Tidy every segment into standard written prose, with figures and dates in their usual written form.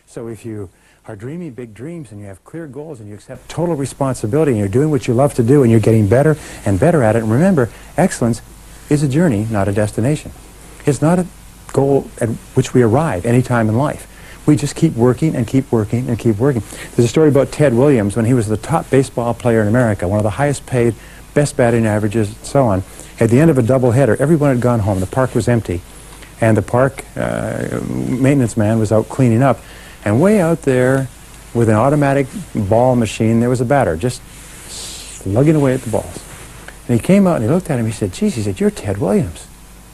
So if you are dreaming big dreams and you have clear goals and you accept total responsibility and you're doing what you love to do and you're getting better and better at it, and remember, excellence is a journey, not a destination. It's not a goal at which we arrive any time in life. We just keep working and keep working and keep working. There's a story about Ted Williams when he was the top baseball player in America, one of the highest paid, best batting averages, and so on. At the end of a doubleheader, everyone had gone home. The park was empty. And the park maintenance man was out cleaning up. And way out there, with an automatic ball machine, there was a batter just slugging away at the balls. And he came out and he looked at him. He said, geez, he said, you're Ted Williams.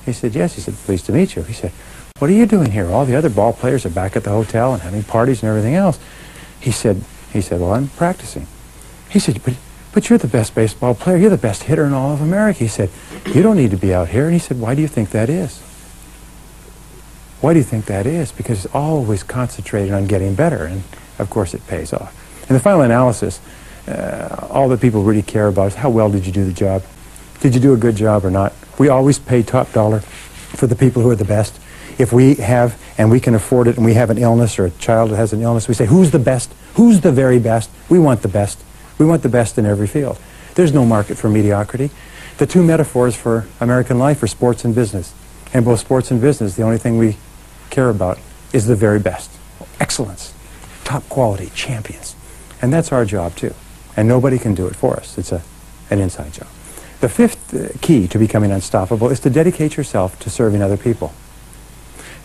He said, yes. He said, pleased to meet you. He said, what are you doing here? All the other ball players are back at the hotel and having parties and everything else. He said, well, I'm practicing. He said, but you're the best baseball player. You're the best hitter in all of America. He said, you don't need to be out here. And he said, why do you think that is? Why do you think that is? Because it's always concentrated on getting better, and of course it pays off. In the final analysis, all that people really care about is how well did you do the job? Did you do a good job or not? We always pay top dollar for the people who are the best. If we have, and we can afford it, and we have an illness or a child that has an illness, we say, who's the best? Who's the very best? We want the best. We want the best in every field. There's no market for mediocrity. The two metaphors for American life are sports and business. And both sports and business, the only thing we care about is the very best. Excellence, top quality, champions. And that's our job too. And nobody can do it for us. It's an inside job. The fifth key to becoming unstoppable is to dedicate yourself to serving other people.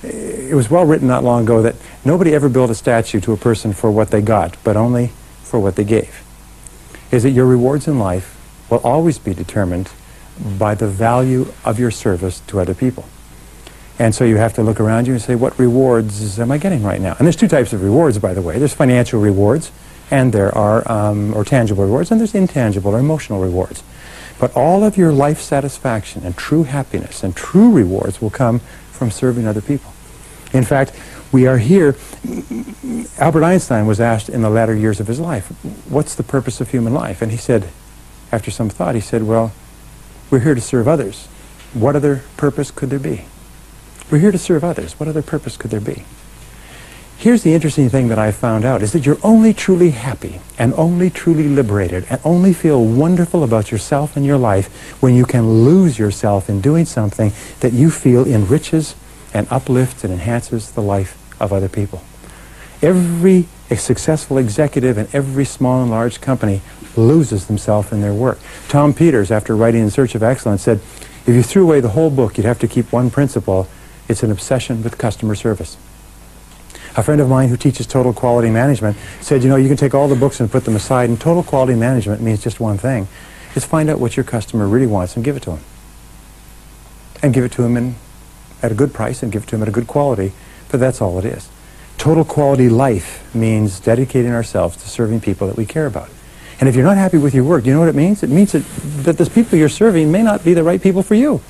It was well written not long ago that nobody ever built a statue to a person for what they got, but only for what they gave. Is that your rewards in life will always be determined by the value of your service to other people. And so you have to look around you and say, what rewards am I getting right now? And there's two types of rewards, by the way. There's financial rewards, and there are, or tangible rewards, and there's intangible or emotional rewards. But all of your life satisfaction and true happiness and true rewards will come from serving other people. In fact, we are here. Albert Einstein was asked in the latter years of his life, what's the purpose of human life? And he said, after some thought, he said, well, we're here to serve others. What other purpose could there be? We're here to serve others. What other purpose could there be? Here's the interesting thing that I found out, is that you're only truly happy and only truly liberated and only feel wonderful about yourself and your life when you can lose yourself in doing something that you feel enriches and uplifts and enhances the life of other people. Every successful executive in every small and large company loses themselves in their work. Tom Peters, after writing In Search of Excellence, said, if you threw away the whole book, you'd have to keep one principle. It's an obsession with customer service. A friend of mine who teaches total quality management said, you know, you can take all the books and put them aside, and total quality management means just one thing. Is find out what your customer really wants and give it to him. And give it to him at a good price and give it to him at a good quality, but that's all it is. Total quality life means dedicating ourselves to serving people that we care about. And if you're not happy with your work, do you know what it means? It means that the people you're serving may not be the right people for you.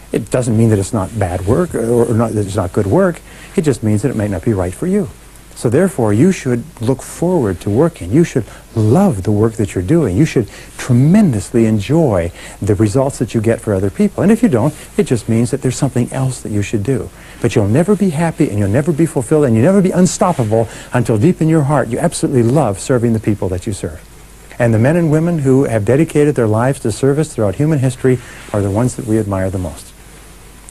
It doesn't mean that it's not bad work or that it's not good work. It just means that it may not be right for you. So therefore, you should look forward to working. You should love the work that you're doing. You should tremendously enjoy the results that you get for other people. And if you don't, it just means that there's something else that you should do. But you'll never be happy and you'll never be fulfilled and you'll never be unstoppable until deep in your heart you absolutely love serving the people that you serve. And the men and women who have dedicated their lives to service throughout human history are the ones that we admire the most.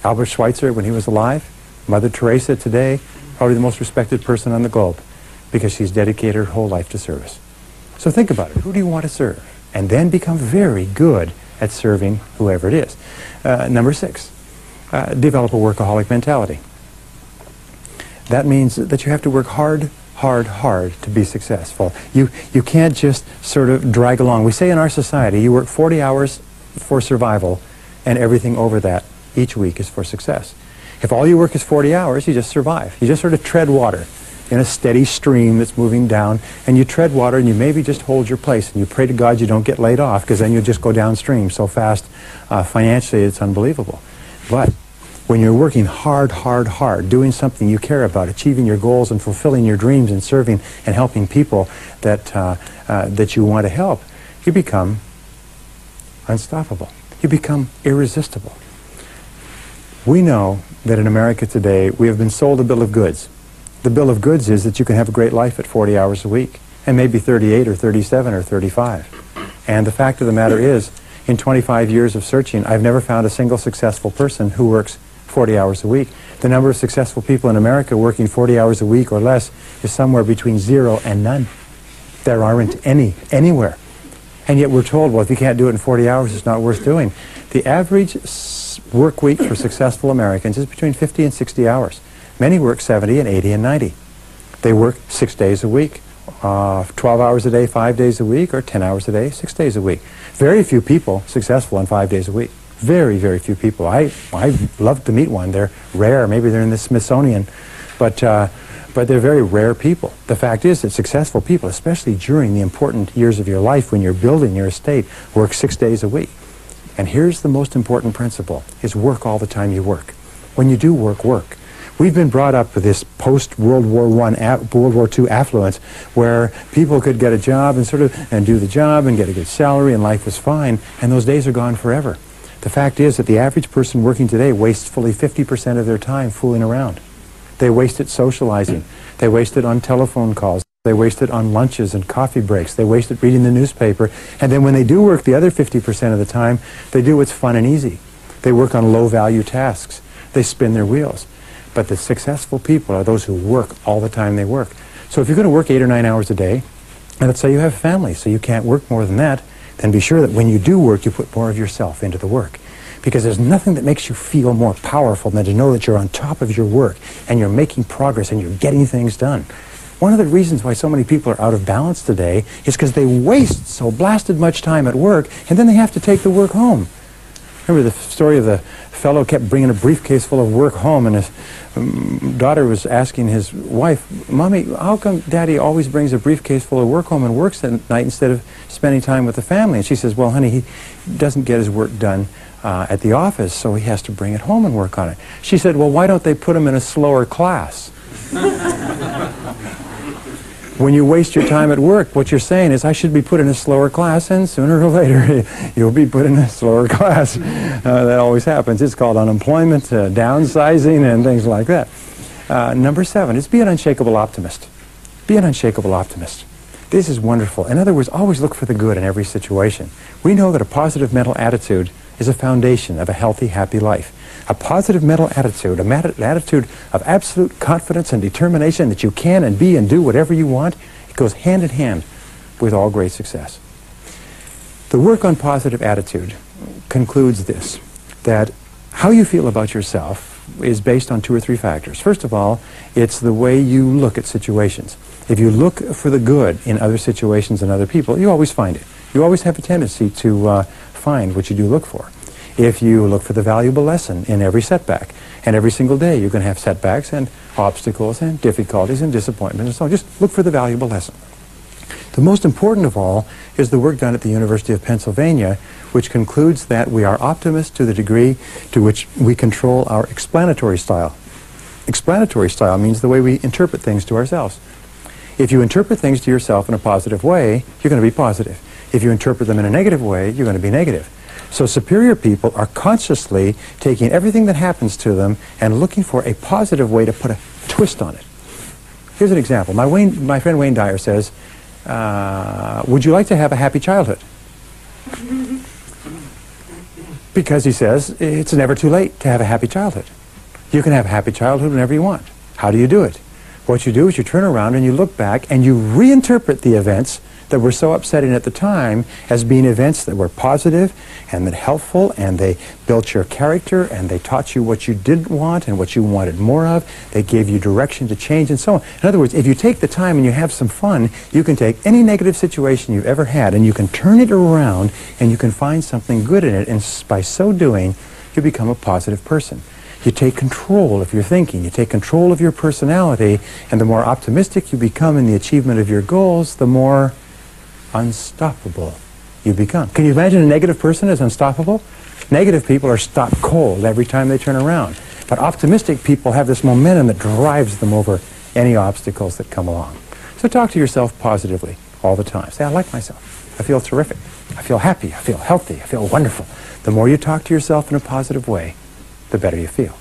Albert Schweitzer, when he was alive, Mother Teresa today, probably the most respected person on the globe because she's dedicated her whole life to service. So think about it. Who do you want to serve? And then become very good at serving whoever it is. Number 6, develop a workaholic mentality. That means that you have to work hard to be successful. You can't just sort of drag along. We say in our society, you work 40 hours for survival and everything over that each week is for success. If all your work is 40 hours, you just survive. You just sort of tread water in a steady stream that's moving down, and you tread water and you maybe just hold your place and you pray to God you don't get laid off because then you'll just go downstream so fast financially it's unbelievable. But when you're working hard, doing something you care about, achieving your goals and fulfilling your dreams and serving and helping people that you want to help, you become unstoppable. You become irresistible. We know that in America today we have been sold a bill of goods. The bill of goods is that you can have a great life at 40 hours a week, and maybe 38 or 37 or 35. And the fact of the matter is, in 25 years of searching, I've never found a single successful person who works 40 hours a week. The number of successful people in America working 40 hours a week or less is somewhere between 0 and none. There aren't any anywhere. And yet we're told, well, if you can't do it in 40 hours, it's not worth doing. The average work week for successful Americans is between 50 and 60 hours. Many work 70 and 80 and 90. They work 6 days a week, 12 hours a day, 5 days a week, or 10 hours a day, 6 days a week. Very few people successful on 5 days a week. Very, very few people. I'd love to meet one. They're rare. Maybe they're in the Smithsonian, but they're very rare people. The fact is that successful people, especially during the important years of your life when you're building your estate, work 6 days a week. And here's the most important principle, is work all the time you work. When you do work, work. We've been brought up with this post-World War World War II affluence where people could get a job and do the job and get a good salary and life was fine, and those days are gone forever. The fact is that the average person working today wastes fully 50% of their time fooling around. They waste it socializing. They waste it on telephone calls. They waste it on lunches and coffee breaks. They waste it reading the newspaper. And then when they do work the other 50% of the time, they do what's fun and easy. They work on low-value tasks. They spin their wheels. But the successful people are those who work all the time they work. So if you're going to work 8 or 9 hours a day, and let's say you have a family, so you can't work more than that, then be sure that when you do work, you put more of yourself into the work. Because there's nothing that makes you feel more powerful than to know that you're on top of your work and you're making progress and you're getting things done. One of the reasons why so many people are out of balance today is because they waste so blasted much time at work and then they have to take the work home. Remember the story of the fellow kept bringing a briefcase full of work home, and his daughter was asking his wife, "Mommy, how come Daddy always brings a briefcase full of work home and works at night instead of spending time with the family?" And she says, "Well, honey, he doesn't get his work done at the office, so he has to bring it home and work on it." She said, "Well, why don't they put him in a slower class?" When you waste your time at work, what you're saying is, I should be put in a slower class, and sooner or later, you'll be put in a slower class. That always happens. It's called unemployment, downsizing, and things like that. Number 7 is be an unshakable optimist. Be an unshakable optimist. This is wonderful. In other words, always look for the good in every situation. We know that a positive mental attitude is a foundation of a healthy, happy life. A positive mental attitude, an attitude of absolute confidence and determination that you can and be and do whatever you want, it goes hand in hand with all great success. The work on positive attitude concludes this, that how you feel about yourself is based on 2 or 3 factors. First of all, it's the way you look at situations. If you look for the good in other situations and other people, you always find it. You always have a tendency to find what you do look for. If you look for the valuable lesson in every setback, and every single day you're going to have setbacks and obstacles and difficulties and disappointments and so on, just look for the valuable lesson. The most important of all is the work done at the University of Pennsylvania, which concludes that we are optimists to the degree to which we control our explanatory style. Explanatory style means the way we interpret things to ourselves. If you interpret things to yourself in a positive way, you're going to be positive. If you interpret them in a negative way, you're going to be negative. So superior people are consciously taking everything that happens to them and looking for a positive way to put a twist on it. Here's an example. My friend Wayne Dyer says, would you like to have a happy childhood? Because he says, it's never too late to have a happy childhood. You can have a happy childhood whenever you want. How do you do it? What you do is you turn around and you look back and you reinterpret the events that were so upsetting at the time as being events that were positive and that helpful, and they built your character and they taught you what you didn't want and what you wanted more of. They gave you direction to change and so on. In other words, if you take the time and you have some fun, you can take any negative situation you've ever had and you can turn it around and you can find something good in it, and by so doing, you become a positive person. You take control of your thinking, you take control of your personality, and the more optimistic you become in the achievement of your goals, the more unstoppable you become. Can you imagine a negative person as unstoppable? Negative people are stopped cold every time they turn around. But optimistic people have this momentum that drives them over any obstacles that come along. So talk to yourself positively all the time. Say, I like myself. I feel terrific. I feel happy. I feel healthy. I feel wonderful. The more you talk to yourself in a positive way, the better you feel.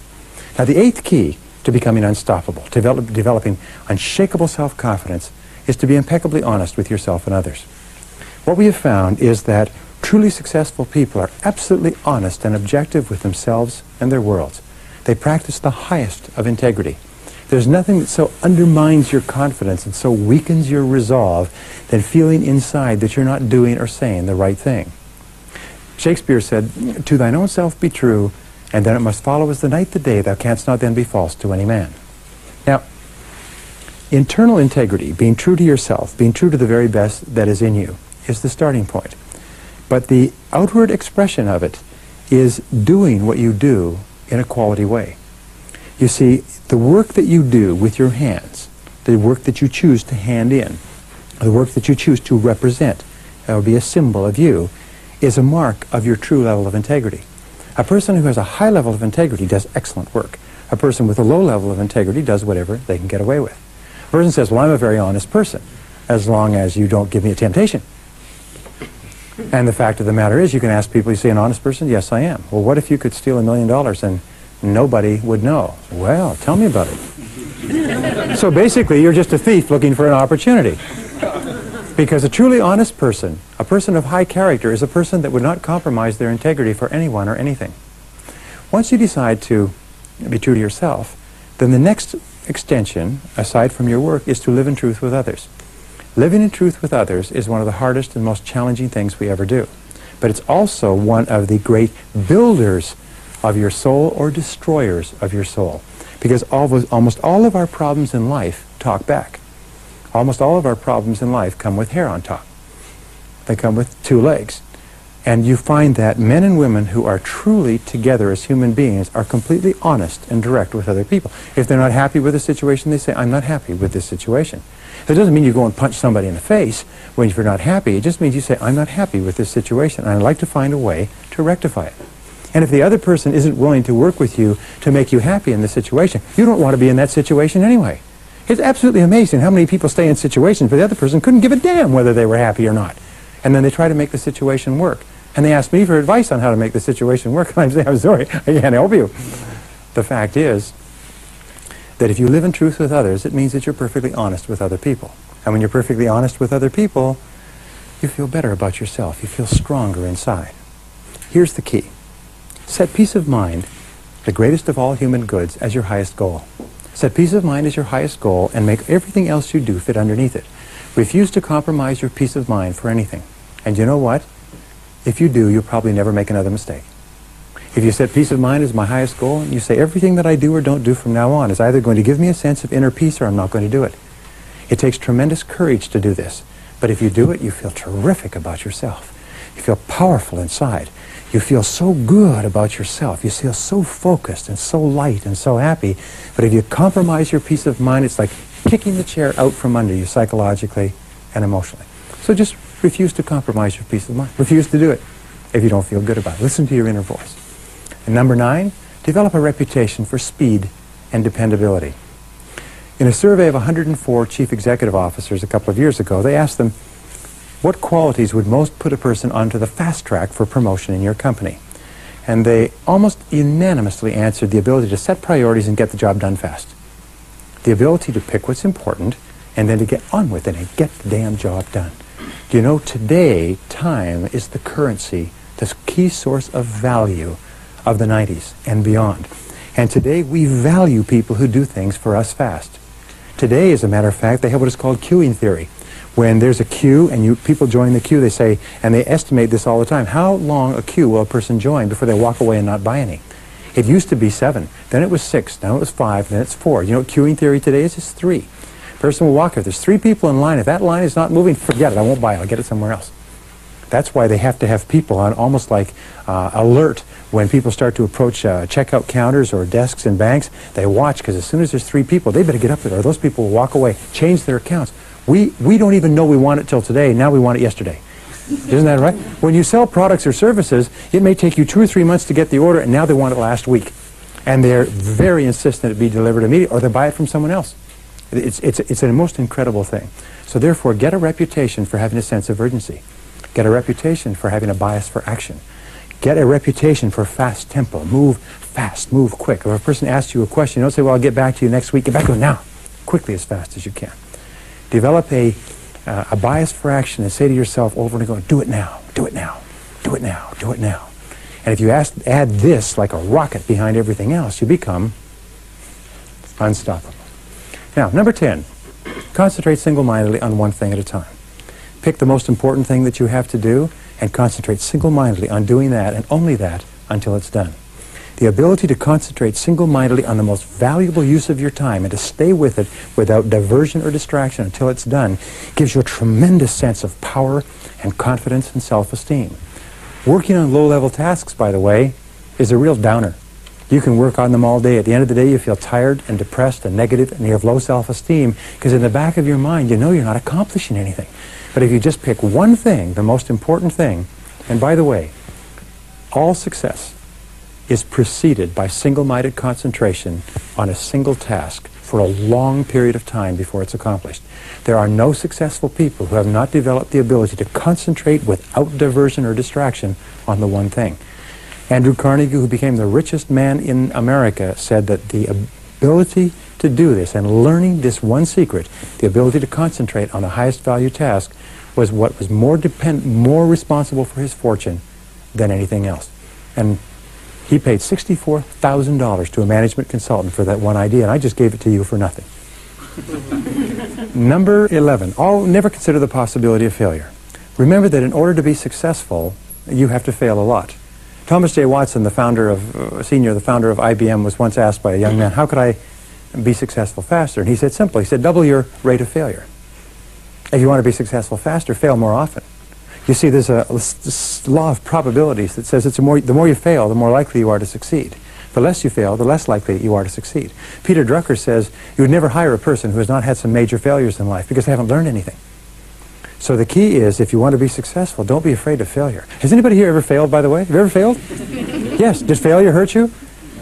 Now, the 8th key to becoming unstoppable, to developing unshakable self-confidence, is to be impeccably honest with yourself and others. What we have found is that truly successful people are absolutely honest and objective with themselves and their worlds. They practice the highest of integrity. There's nothing that so undermines your confidence and so weakens your resolve than feeling inside that you're not doing or saying the right thing. Shakespeare said, "To thine own self be true, and then it must follow as the night the day, thou canst not then be false to any man." Now, internal integrity, being true to yourself, being true to the very best that is in you, is the starting point. But the outward expression of it is doing what you do in a quality way. You see, the work that you do with your hands, the work that you choose to hand in, the work that you choose to represent, that would be a symbol of you, is a mark of your true level of integrity. A person who has a high level of integrity does excellent work. A person with a low level of integrity does whatever they can get away with. A person says, "Well, I'm a very honest person, as long as you don't give me a temptation." And the fact of the matter is, you can ask people, you say, "An honest person?" "Yes, I am." "Well, what if you could steal $1 million and nobody would know?" "Well, tell me about it." So basically, you're just a thief looking for an opportunity. Because a truly honest person, a person of high character, is a person that would not compromise their integrity for anyone or anything. Once you decide to be true to yourself, then the next extension, aside from your work, is to live in truth with others. Living in truth with others is one of the hardest and most challenging things we ever do. But it's also one of the great builders of your soul or destroyers of your soul. Because almost all of our problems in life talk back. Almost all of our problems in life come with hair on top. They come with two legs. And you find that men and women who are truly together as human beings are completely honest and direct with other people. If they're not happy with a situation, they say, "I'm not happy with this situation." That doesn't mean you go and punch somebody in the face when you're not happy. It just means you say, "I'm not happy with this situation, and I'd like to find a way to rectify it." And if the other person isn't willing to work with you to make you happy in the situation, you don't want to be in that situation anyway. It's absolutely amazing how many people stay in situations where the other person couldn't give a damn whether they were happy or not. And then they try to make the situation work. And they ask me for advice on how to make the situation work, and I'm saying, "I'm sorry, I can't help you." The fact is that if you live in truth with others, it means that you're perfectly honest with other people. And when you're perfectly honest with other people, you feel better about yourself. You feel stronger inside. Here's the key. Set peace of mind, the greatest of all human goods, as your highest goal. Set peace of mind as your highest goal and make everything else you do fit underneath it. Refuse to compromise your peace of mind for anything. And you know what? If you do, you'll probably never make another mistake. If you set peace of mind as my highest goal, and you say everything that I do or don't do from now on is either going to give me a sense of inner peace or I'm not going to do it. It takes tremendous courage to do this. But if you do it, you feel terrific about yourself. You feel powerful inside. You feel so good about yourself. You feel so focused and so light and so happy. But if you compromise your peace of mind, it's like kicking the chair out from under you psychologically and emotionally. So just refuse to compromise your peace of mind. Refuse to do it if you don't feel good about it. Listen to your inner voice. And number 9, develop a reputation for speed and dependability. In a survey of 104 chief executive officers a couple of years ago, they asked them, what qualities would most put a person onto the fast track for promotion in your company? And they almost unanimously answered the ability to set priorities and get the job done fast. The ability to pick what's important and then to get on with it and get the damn job done. Do you know, today, time is the currency, the key source of value of the 90s and beyond. And today we value people who do things for us fast. Today, as a matter of fact, they have what is called queuing theory. When there's a queue and people join the queue, they say, and they estimate this all the time, how long a queue will a person join before they walk away and not buy any? It used to be 7, then it was 6, now it was 5, then it's 4. You know what queuing theory today is? It's 3. A person will walk, if there's 3 people in line, if that line is not moving, forget it, I won't buy it, I'll get it somewhere else. That's why they have to have people on almost like alert when people start to approach checkout counters or desks in banks. They watch, because as soon as there's 3 people, they better get up there or those people will walk away, change their accounts. We don't even know we want it till today, now we want it yesterday. Isn't that right? When you sell products or services, it may take you 2 or 3 months to get the order, and now they want it last week. And they're very insistent it be delivered immediately, or they buy it from someone else. It's a most incredible thing. So therefore, get a reputation for having a sense of urgency. Get a reputation for having a bias for action. Get a reputation for fast tempo. Move fast, move quick. If a person asks you a question, don't say, well, I'll get back to you next week. Get back to it now, quickly, as fast as you can. Develop a bias for action and say to yourself over and over, do it now, do it now, do it now, do it now. And if you add this like a rocket behind everything else, you become unstoppable. Now, number 10, concentrate single-mindedly on one thing at a time. Pick the most important thing that you have to do and concentrate single-mindedly on doing that and only that until it's done. The ability to concentrate single-mindedly on the most valuable use of your time and to stay with it without diversion or distraction until it's done gives you a tremendous sense of power and confidence and self-esteem. Working on low-level tasks, by the way, is a real downer. You can work on them all day. At the end of the day, you feel tired and depressed and negative and you have low self-esteem because in the back of your mind, you know you're not accomplishing anything. But if you just pick one thing, the most important thing, and by the way, all success is preceded by single-minded concentration on a single task for a long period of time before it's accomplished. There are no successful people who have not developed the ability to concentrate without diversion or distraction on the one thing. Andrew Carnegie, who became the richest man in America, said that the ability to do this and learning this one secret, the ability to concentrate on the highest value task, was what was more responsible for his fortune than anything else. And he paid $64,000 to a management consultant for that one idea, and I just gave it to you for nothing. Number 11, never consider the possibility of failure. Remember that in order to be successful, you have to fail a lot. Thomas J. Watson, the founder of IBM, was once asked by a young man, how could I be successful faster? And he said simply, he said, double your rate of failure. If you want to be successful faster, fail more often. You see, there's a law of probabilities that says the more you fail, the more likely you are to succeed. The less you fail, the less likely you are to succeed. Peter Drucker says you would never hire a person who has not had some major failures in life because they haven't learned anything. So the key is, if you want to be successful, don't be afraid of failure. Has anybody here ever failed, by the way? Have you ever failed? Yes. Did failure hurt you?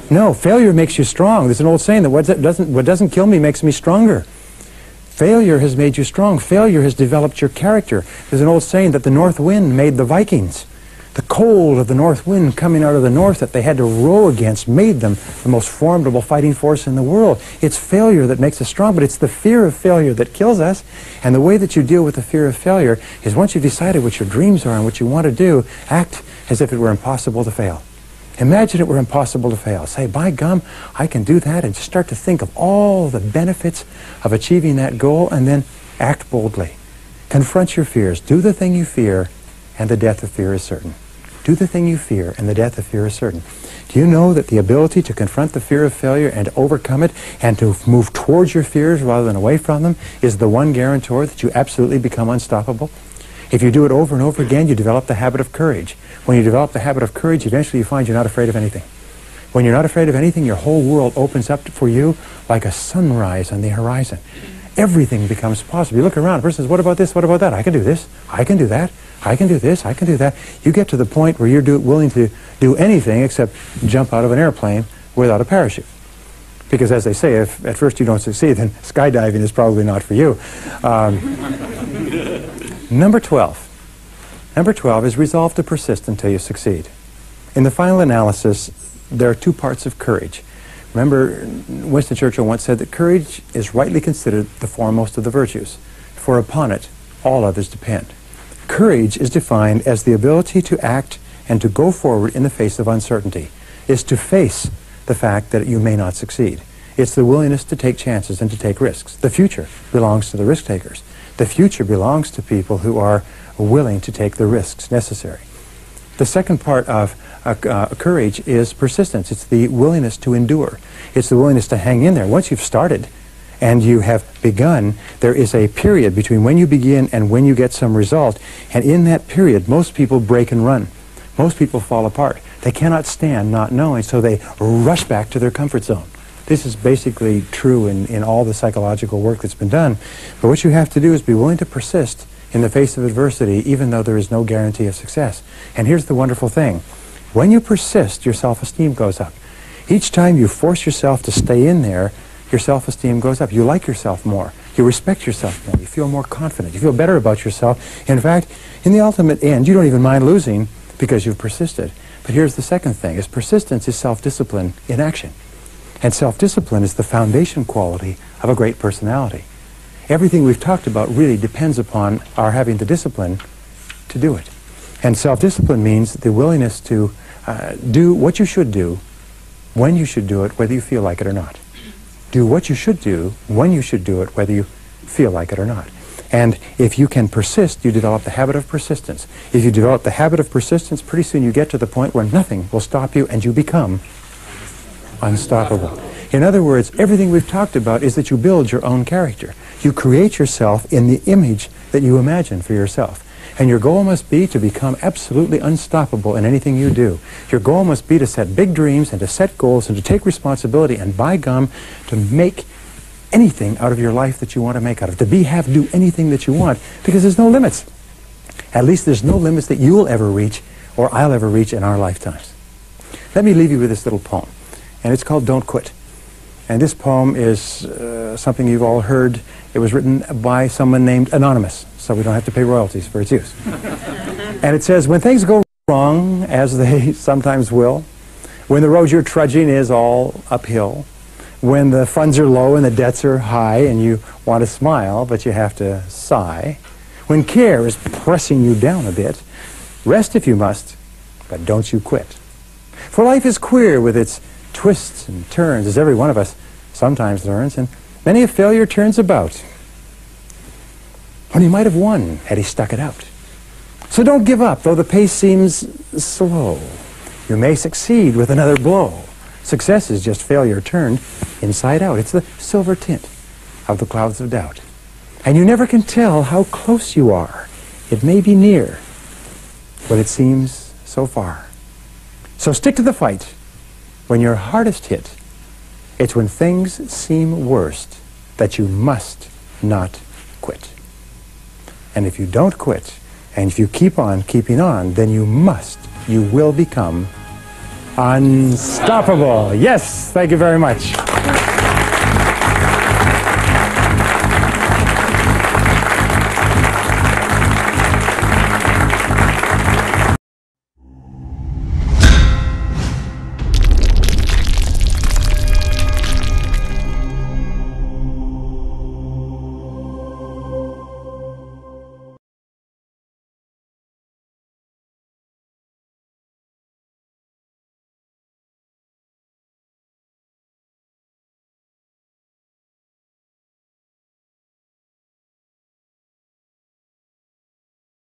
No. Failure makes you strong. There's an old saying that what doesn't kill me makes me stronger. Failure has made you strong. Failure has developed your character. There's an old saying that the north wind made the Vikings. The cold of the north wind coming out of the north that they had to row against made them the most formidable fighting force in the world. It's failure that makes us strong, but it's the fear of failure that kills us. And the way that you deal with the fear of failure is, once you've decided what your dreams are and what you want to do, act as if it were impossible to fail. Imagine it were impossible to fail. Say, by gum, I can do that, and just start to think of all the benefits of achieving that goal, and then act boldly. Confront your fears. Do the thing you fear, and the death of fear is certain. Do the thing you fear, and the death of fear is certain. Do you know that the ability to confront the fear of failure and to overcome it and to move towards your fears rather than away from them is the one guarantor that you absolutely become unstoppable? If you do it over and over again, you develop the habit of courage. When you develop the habit of courage, eventually you find you're not afraid of anything. When you're not afraid of anything, your whole world opens up for you like a sunrise on the horizon. Everything becomes possible. You look around, a person says, what about this, what about that? I can do this, I can do that, I can do this, I can do that. You get to the point where you're willing to do anything except jump out of an airplane without a parachute. Because as they say, if at first you don't succeed, then skydiving is probably not for you. Number 12. Number 12 is resolve to persist until you succeed. In the final analysis, there are two parts of courage. Remember, Winston Churchill once said that courage is rightly considered the foremost of the virtues, for upon it all others depend. Courage is defined as the ability to act and to go forward in the face of uncertainty. It's to face the fact that you may not succeed. It's the willingness to take chances and to take risks. The future belongs to the risk takers. The future belongs to people who are willing to take the risks necessary. The second part of courage is persistence. It's the willingness to endure. It's the willingness to hang in there. Once you've started and you have begun, there is a period between when you begin and when you get some result. And in that period, most people break and run. Most people fall apart. They cannot stand not knowing, so they rush back to their comfort zone. This is basically true in all the psychological work that's been done. But what you have to do is be willing to persist in the face of adversity, even though there is no guarantee of success. And here's the wonderful thing. When you persist, your self-esteem goes up. Each time you force yourself to stay in there, your self-esteem goes up. You like yourself more. You respect yourself more. You feel more confident. You feel better about yourself. In fact, in the ultimate end, you don't even mind losing because you've persisted. But here's the second thing, is persistence is self-discipline in action. And self-discipline is the foundation quality of a great personality. Everything we've talked about really depends upon our having the discipline to do it. And self-discipline means the willingness to do what you should do, when you should do it, whether you feel like it or not. Do what you should do, when you should do it, whether you feel like it or not. And if you can persist, you develop the habit of persistence. If you develop the habit of persistence, pretty soon you get to the point where nothing will stop you and you become unstoppable. In other words, everything we've talked about is that you build your own character. You create yourself in the image that you imagine for yourself. And your goal must be to become absolutely unstoppable in anything you do. Your goal must be to set big dreams and to set goals and to take responsibility and, by gum, to make anything out of your life that you want to make out of. To do anything that you want, because there's no limits. At least there's no limits that you'll ever reach or I'll ever reach in our lifetimes. Let me leave you with this little poem, and it's called Don't Quit. And this poem is something you've all heard. It was written by someone named Anonymous, so we don't have to pay royalties for its use. And it says, when things go wrong, as they sometimes will, when the road you're trudging is all uphill, when the funds are low and the debts are high and you want to smile but you have to sigh, when care is pressing you down a bit, rest if you must, but don't you quit. For life is queer with its twists and turns, as every one of us sometimes learns, and many a failure turns about when he might have won had he stuck it out. So don't give up, though the pace seems slow. You may succeed with another blow. Success is just failure turned inside out. It's the silver tint of the clouds of doubt. And you never can tell how close you are. It may be near, but it seems so far. So stick to the fight. When you're hardest hit, it's when things seem worst that you must not quit. And if you don't quit, and if you keep on keeping on, then you will become unstoppable. Yes, thank you very much.